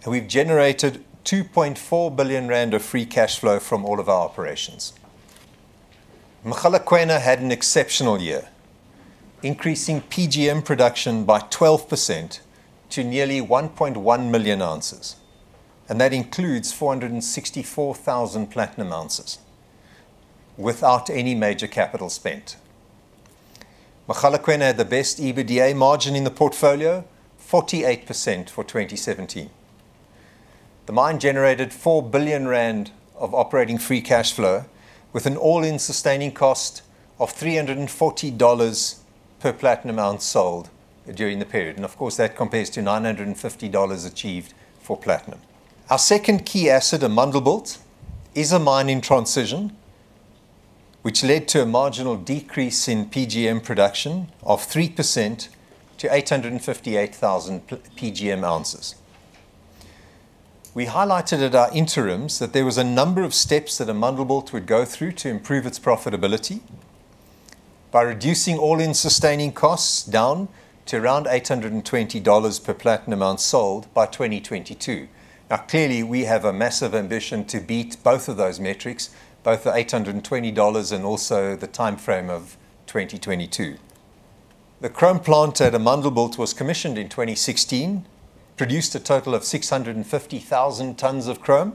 and we've generated 2.4 billion rand of free cash flow from all of our operations. Mogalakwena had an exceptional year, increasing PGM production by 12% to nearly 1.1 million ounces, and that includes 464,000 platinum ounces, without any major capital spent. Mogalakwena had the best EBITDA margin in the portfolio, 48% for 2017. The mine generated 4 billion rand of operating free cash flow with an all-in sustaining cost of $340 per platinum ounce sold during the period. And of course that compares to $950 achieved for platinum. Our second key asset, Amandelbult, is a mine in transition, which led to a marginal decrease in PGM production of 3% to 858,000 PGM ounces. We highlighted at our interims that there was a number of steps that Amandelbult would go through to improve its profitability by reducing all-in sustaining costs down to around $820 per platinum ounce sold by 2022. Now clearly we have a massive ambition to beat both of those metrics, both the $820 and also the time frame of 2022. The chrome plant at Amandelbult was commissioned in 2016, produced a total of 650,000 tons of chrome,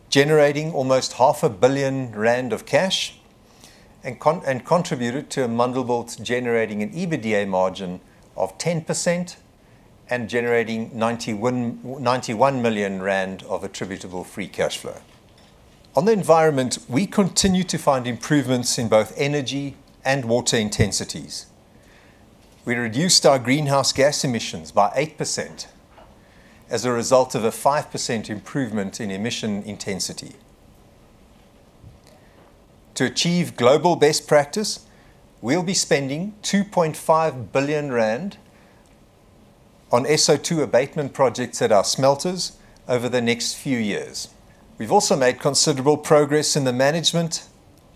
generating almost R500 million of cash, and contributed to Amandelbult generating an EBITDA margin of 10% and generating 91 million rand of attributable free cash flow. On the environment, we continue to find improvements in both energy and water intensities. We reduced our greenhouse gas emissions by 8% as a result of a 5% improvement in emission intensity. To achieve global best practice, we'll be spending 2.5 billion rand on SO2 abatement projects at our smelters over the next few years. We've also made considerable progress in the management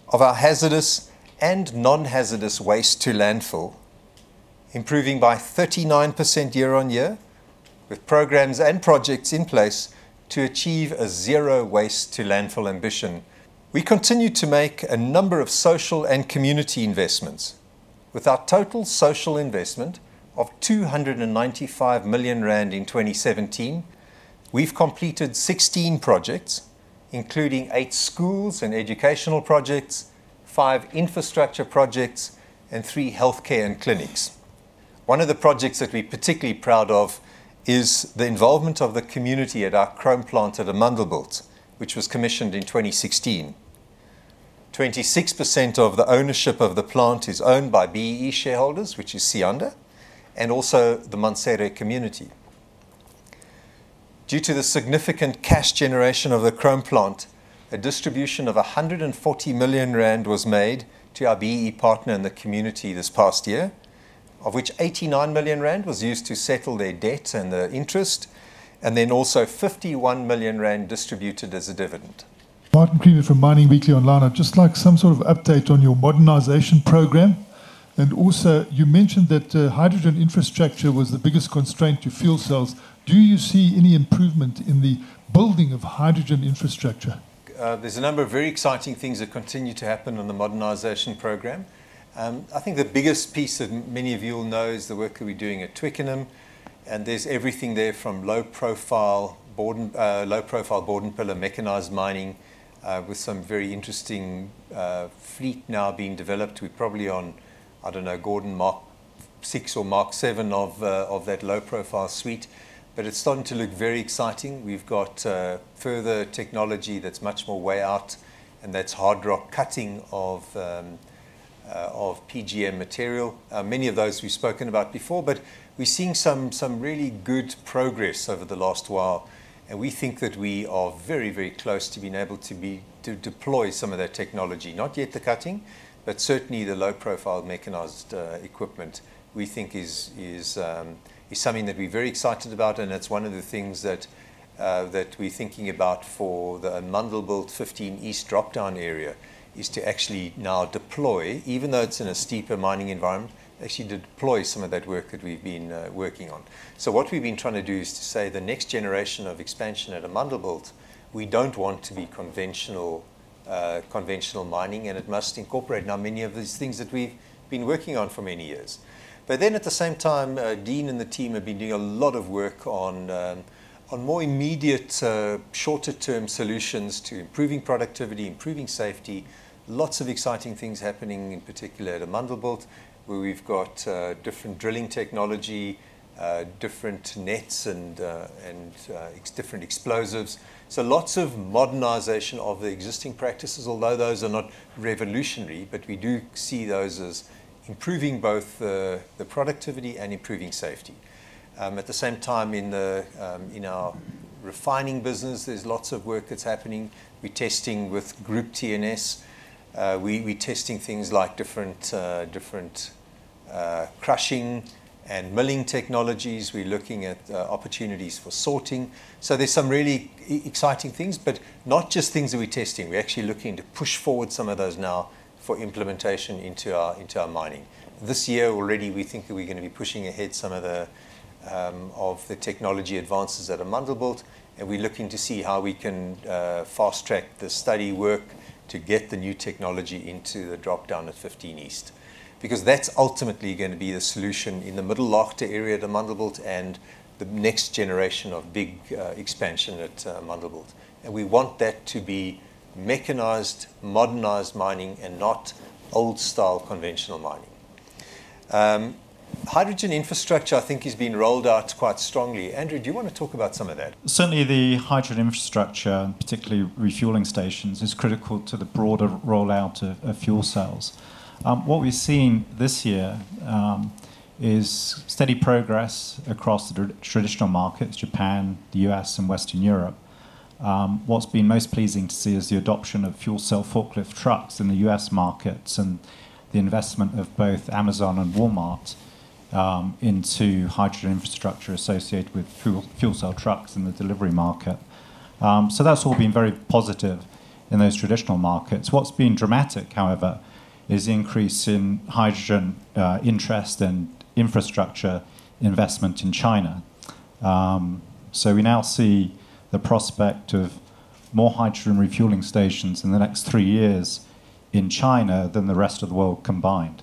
of our hazardous and non-hazardous waste to landfill, improving by 39% year on year, with programs and projects in place to achieve a zero waste to landfill ambition. We continue to make a number of social and community investments, with our total social investment of 295 million rand in 2017. We've completed 16 projects, including 8 schools and educational projects, 5 infrastructure projects, and 3 healthcare and clinics. One of the projects that we're particularly proud of is the involvement of the community at our chrome plant at Amandelbult, which was commissioned in 2016. 26% of the ownership of the plant is owned by BEE shareholders, which is Sianda, and also the Mansere community. Due to the significant cash generation of the chrome plant, a distribution of 140 million rand was made to our BEE partner in the community this past year, of which 89 million rand was used to settle their debt and the interest, and then also 51 million rand distributed as a dividend. Martin Creamer from Mining Weekly Online. I'd just like some sort of update on your modernisation program. And also, you mentioned that hydrogen infrastructure was the biggest constraint to fuel cells. Do you see any improvement in the building of hydrogen infrastructure? There's a number of very exciting things that continue to happen on the modernisation program. I think the biggest piece that many of you will know is the work that we're doing at Twickenham, and there's everything there from low-profile board and pillar mechanised mining with some very interesting fleet now being developed. We're probably on, I don't know, Gordon Mark 6 or Mark 7 of that low-profile suite, but it's starting to look very exciting. We've got further technology that's much more way out, and that's hard rock cutting of PGM material. Many of those we've spoken about before, but we're seeing some really good progress over the last while, and we think that we are very, very close to being able to deploy some of that technology. Not yet the cutting, but certainly the low-profile mechanized equipment we think is something that we're very excited about, and it's one of the things that we're thinking about for the Amandelbult 15 East drop-down area, is to actually now deploy, even though it's in a steeper mining environment, actually deploy some of that work that we've been working on. So what we've been trying to do is to say the next generation of expansion at Amandelbult, we don't want to be conventional mining, and it must incorporate now many of these things that we've been working on for many years. But then at the same time, Dean and the team have been doing a lot of work on more immediate, shorter-term solutions to improving productivity, improving safety. Lots of exciting things happening, in particular at Amandelbult, where we've got different drilling technology, different nets and different explosives. So lots of modernization of the existing practices, although those are not revolutionary, but we do see those as improving both the productivity and improving safety. At the same time, in our refining business, there's lots of work that's happening. We're testing with Group TNS. We're testing things like different crushing and milling technologies. We're looking at opportunities for sorting. So there's some really exciting things, but not just things that we're testing. We're actually looking to push forward some of those now for implementation into our mining. This year already, we think that we're going to be pushing ahead some of the technology advances at Amandelbult, and we're looking to see how we can fast track the study work to get the new technology into the drop down at 15 East. Because that's ultimately going to be the solution in the Middle Laagte area at Amandelbult and the next generation of big expansion at Amandelbult. And we want that to be mechanized, modernized mining and not old-style conventional mining. Hydrogen infrastructure, I think, has been rolled out quite strongly. Andrew, do you want to talk about some of that? Certainly the hydrogen infrastructure, particularly refueling stations, is critical to the broader rollout of fuel cells. What we've seen this year is steady progress across the traditional markets, Japan, the US and Western Europe. What's been most pleasing to see is the adoption of fuel cell forklift trucks in the US markets and the investment of both Amazon and Walmart into hydrogen infrastructure associated with fuel cell trucks in the delivery market. So that's all been very positive in those traditional markets. What's been dramatic, however, is the increase in hydrogen interest and infrastructure investment in China. So we now see the prospect of more hydrogen refueling stations in the next 3 years in China than the rest of the world combined.